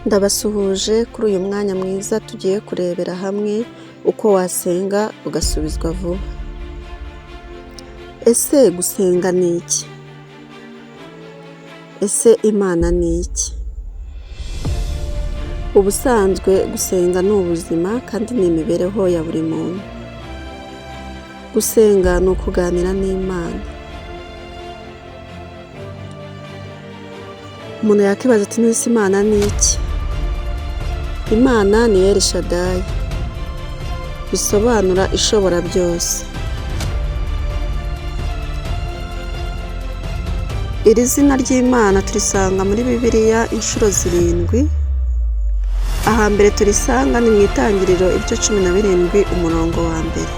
Ndabasuhuje kuri uyu mwanya mwiza tugiye kurebera hamwe uko wasenga ugasubizwa vuba. Ese gusenga ni iki? Ese Imana ni iki? Ubusanzwe gusenga ni ubuzima kandi ni imibereho ya buri muntu. Gusenga ni ukuganira n'Imana. Umuntu yakibaza ati nese Imana ni iki? Imana ni El Shaddai, bisobanura ishobora byose. Iri zina ry'Imana turisanga muri Bibiliya inshuro 7. Ahambere turisanga ni mu Itangiriro ibice 17 umurongo wa mbere.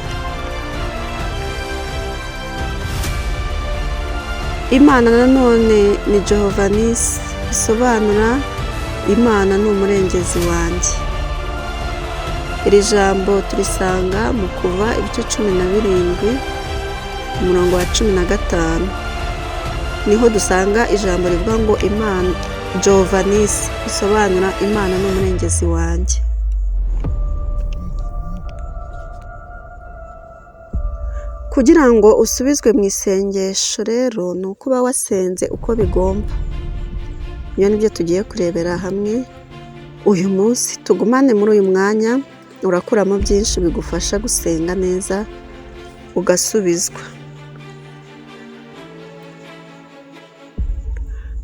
Imana nanone ni Jehova Nisi, bisobanura Imana ni umurengezi wanjye. Iri jambo turisanga mu Kuva ibice 17 umurongo wa 15. Niho dusanga ijambo rivuga ngo Imana Jehova Nisi, bisobanura Imana ni umurengezi wanjye. Kugira ngo usubizwe mu isengesho rero ni ukuba wasenze uko bigomba. Iyo nibyo tugiye kurebera hamwe uyu munsi. Tugumane muri uyu mwanya, urakuramo byinshi bigufasha gusenga neza ugasubizwa.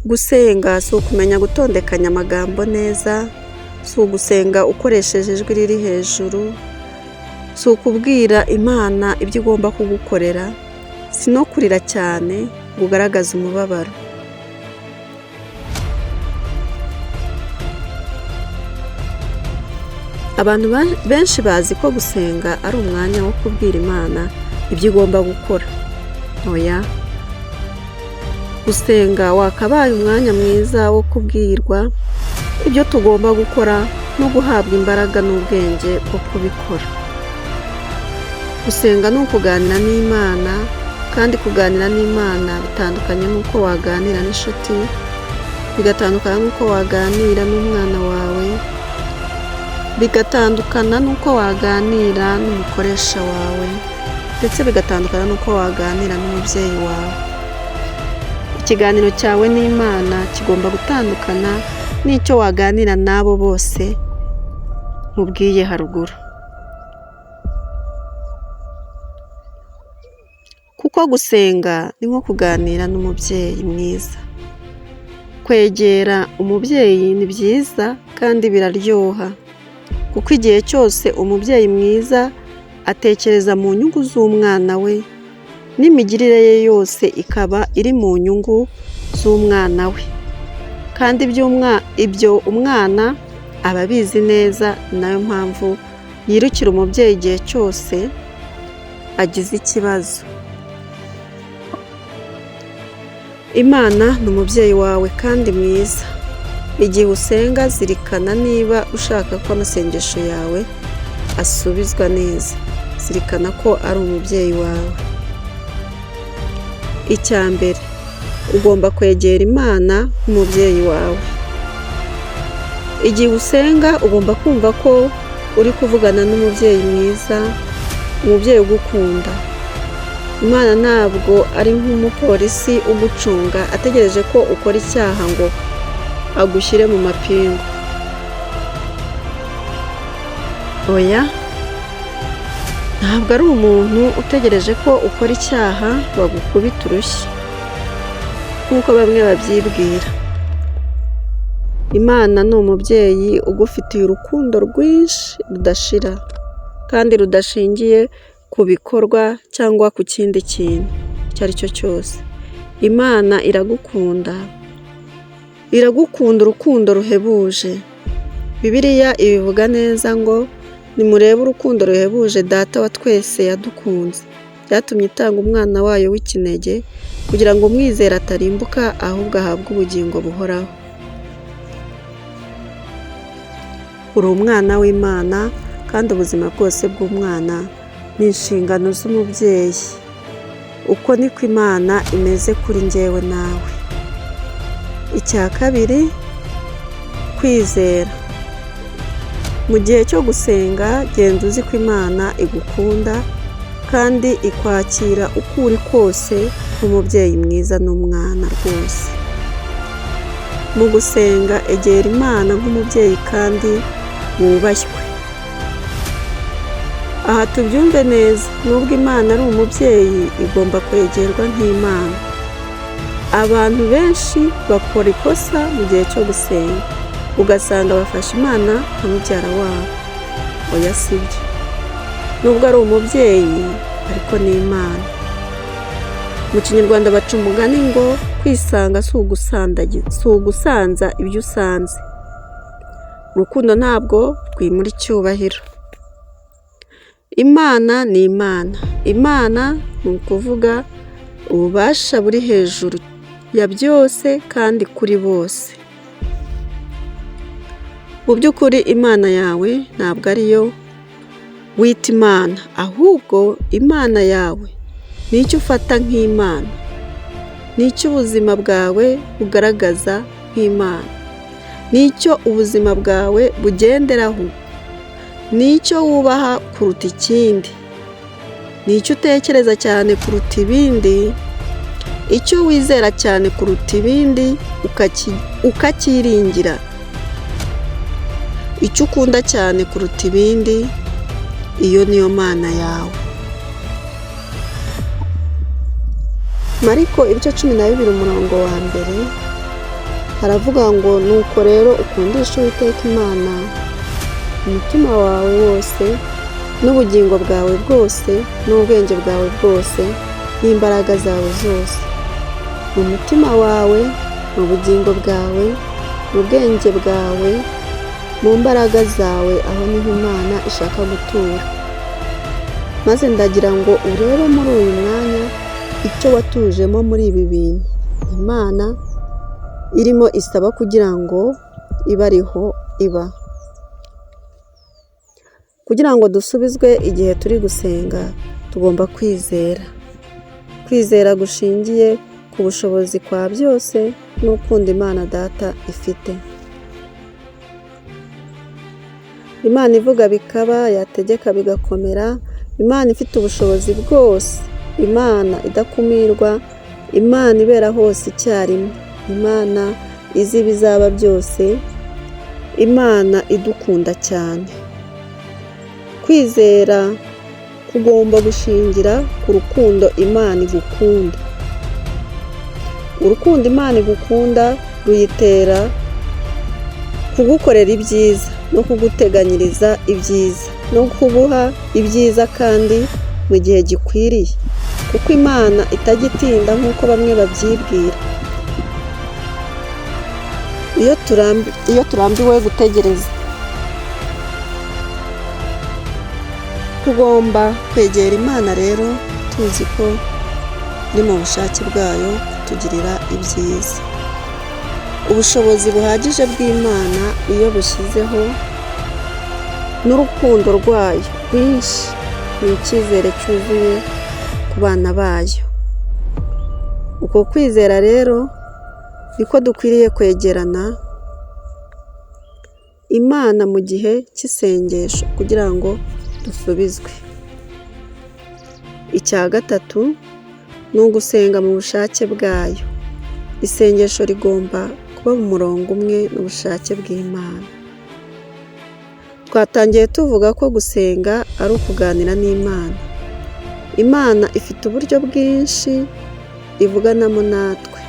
Gusenga si ukumenya gutondekanya amagambo neza, si ugusenga ukoresheje ijwi riri hejuru, si ukubwira Imana ibyo igomba kugukorera, si no kurira cyane ngo ugaragaze umubabaro. Abantu benshi bazi ko gusenga ari umwanya wo kubwira Imana ibyo igomba gukora. Oya, gusenga wakabaye umwanya mwiza wo kubwirwa ibyo tugomba gukora no guhabwa imbaraga n'ubwenge bwo kubikora. Gusenga ni ukuganira n'Imana, kandi kuganira n'Imana bitandukanye n'uko waganira n'inshuti, bigatandukana n'uko waganira n'umwana wawe, bigatandukana n'uko waganira n'umukoresha wawe, ndetse bigatandukana n'uko waganira n'umubyeyi wawe. Ikiganiro cyawe n'Imana kigomba gutandukana n'icyo waganira n'abo bose nkubwiye haruguru. Kuko gusenga ni nko kuganira n'umubyeyi mwiza. Kwegera umubyeyi ni byiza kandi biraryoha, kuko igihe cyose umubyeyi mwiza atekereza mu nyungu z'umwana we, n'imigirire ye yose ikaba iri mu nyungu z'umwana we, kandi ibyo umwana aba abizi neza. Ni nayo mpamvu yirukira umubyeyi igihe cyose agize ikibazo. Imana ni umubyeyi wawe kandi mwiza. Igihe usenga zirikana niba ushaka ko amasengesho yawe asubizwa neza. Zirikana ko ari umubyeyi wawe. Icya mbere, ugomba kwegera Imana nk'umubyeyi wawe. Igihe usenga ugomba kumva ko uri kuvugana n'umubyeyi mwiza, umubyeyi ugukunda. Imana ntabwo ari nk'umupolisi ugucunga ategereje ko ukora icyaha ngo agushyire mu mapingu. Oya, ntabwo ari umuntu utegereje ko ukora icyaha bagukubita urushyi nk'uko bamwe babyibwira. Imana ni umubyeyi ugufitiye urukundo rwinshi rudashira, kandi rudashingiye ku bikorwa cyangwa ku kindi kintu icyo ari cyo cyose. Imana iragukunda urukundo ruhebuje. Bibiliya ibivuga neza ngo nimurebe urukundo ruhebuje Data wa twese yadukunze, byatumye itanga umwana wayo w'ikinege, kugira ngo umwizera atarimbuka ahubwo ahabwe ubugingo buhoraho. Uri umwana w'Imana, kandi ubuzima bwose bw'umwana ni inshingano z'umubyeyi. Uko niko Imana imeze kuri njyewe nawe. Icya kabiri, Kwizera. Mu gihe cyo gusenga genda uzi ko Imana igukunda kandi ikwakira uko uri kose nk'umubyeyi mwiza n'umwana rwose. Mu gusenga egera Imana nk'umubyeyi kandi wubashywe. Aha tubyumve neza, nubwo Imana ari umubyeyi igomba kwegerwa nk'Imana. Abantu benshi bakora ikosa mu gihe cyo gusenga, ugasanga bafashe Imana nka mubyara wabo. Oya sibyo, nubwo ari umubyeyi ariko ni Imana. Mu Kinyarwanda baca umugani ngo kwisanga si ugusanza ibyo usanze. Urukundo ntabwo rwimura icyubahiro. Imana ni Imana. Imana ni ukuvuga ububasha buri hejuru ya byose kandi kuri bose. Mu by'ukuri Imana yawe ntabwo ariyo wita Imana, ahubwo Imana yawe ni icyo ufata nk'Imana, ni icyo ubuzima bwawe bugaragaza nk'Imana, ni icyo ubuzima bwawe bugenderaho, ni icyo wubaha kuruta ikindi, ni icyo utekereza cyane kuruta ibindi, icyo wizera cyane kuruta ibindi ukacyiringira, icyo ukunda cyane kuruta ibindi. Iyo niyo Mana yawe. Mariko ibice 12 umurongo wa mbere haravuga ngo nuko rero ukundisha Uwiteka Imana umutima wawe wose n'ubugingo bwawe bwose n'ubwenge bwawe bwose n'imbaraga zawe zose. Mu mutima wawe, mu bugingo bwawe, mu bwenge bwawe, mu mbaraga zawe, aho niho Imana ishaka gutura. Maze ndagira ngo urebe muri uyu mwanya icyo watujemo muri ibi bintu Imana irimo isaba kugira ngo ibe ariho iba. Kugira ngo dusubizwe igihe turi gusenga tugomba kwizera. Kwizera gushingiye ku bushobozi kwa byose n'urukundo Imana Data ifite. Imana ivuga bikaba, yategeka bigakomera. Imana ifite ubushobozi bwose, Imana idakumirwa, Imana ibera hose icyarimwe, Imana izi ibizaba byose, Imana idukunda cyane. Kwizera kugomba gushingira ku rukundo Imana igukunda. Urukundo Imana igukunda ruyitera kugukorera ibyiza no kuguteganyiriza ibyiza no kubuha ibyiza kandi mu gihe gikwiriye, kuko Imana itagitinda nk'uko bamwe babyibwira. Iyo turambiwe gutegereza, tugomba kwegera Imana rero tuzi ko iri mu bushake bwayo kutugirira ibyiza. Ubushobozi buhagije bw'Imana iyo bushyizeho n'urukundo rwayo rwinshi ni icyizere cyuzuye ku bana bayo. Uko kwizera rero niko dukwiriye kwegerana Imana mu gihe cy'isengesho kugira ngo dusubizwe. Icya gatatu ni ugusenga mu bushake bwayo. Isengesho rigomba kuba mu murongo umwe n'ubushake bw'Imana. Twatangiye tuvuga ko gusenga ari ukuganira n'Imana. Imana ifite uburyo bwinshi ivuganamo natwe,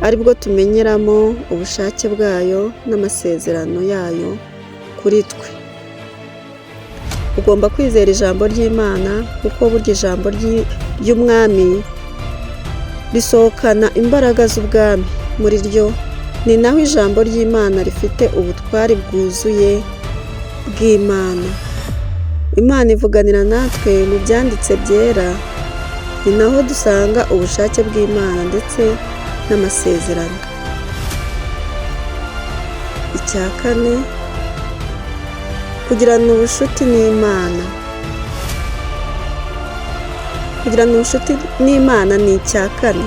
aribwo tumenyeramo ubushake bwayo n'amasezerano yayo kuri twe. Ugomba kwizera ijambo ry'Imana kuko burya ijambo ry'umwami risohokana imbaraga z'ubwami muri ryo. Ni naho ijambo ry'Imana rifite ubutware bwuzuye bw'Imana. Imana ivuganira natwe mu byanditse byera, ni naho dusanga ubushake bw'Imana ndetse n'amasezerano. Icya kane, kugirana ubucuti n'Imana. Kugirana ubucuti n'Imana ni icya kane.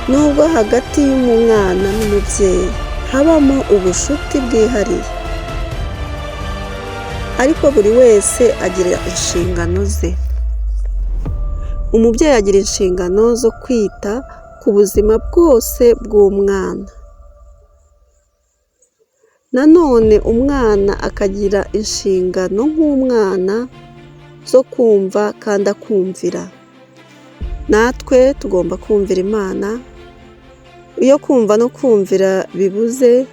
Nubwo hagati y'umwana n'umubyeyi habamo ubushuti bwihariye, ariko buri wese agira inshingano ze. Umubyeyi agira inshingano zo kwita ku buzima bwose bw'umwana. Nanone umwana akagira inshingano nk'umwana zo kumva kandi akumvira. Natwe tugomba kumvira Imana. Iyo kumva no kumvira bibuze,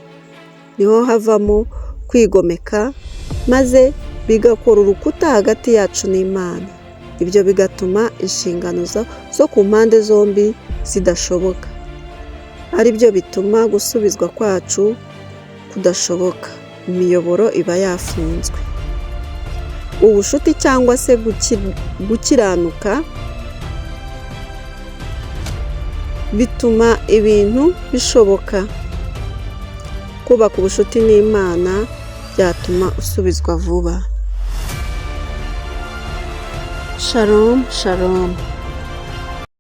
niho havamo kwigomeka, maze bigakora urukuta hagati yacu n'Imana. Ibyo bigatuma inshingano zo ku mpande zombi zidashoboka, ari byo bituma gusubizwa kwacu kudashoboka. Imiyoboro iba yafunzwe. Ubushuti cyangwa se gukiranuka bituma ibintu bishoboka. Kubaka ubushuti n'Imana byatuma usubizwa vuba. Shalom, shalom.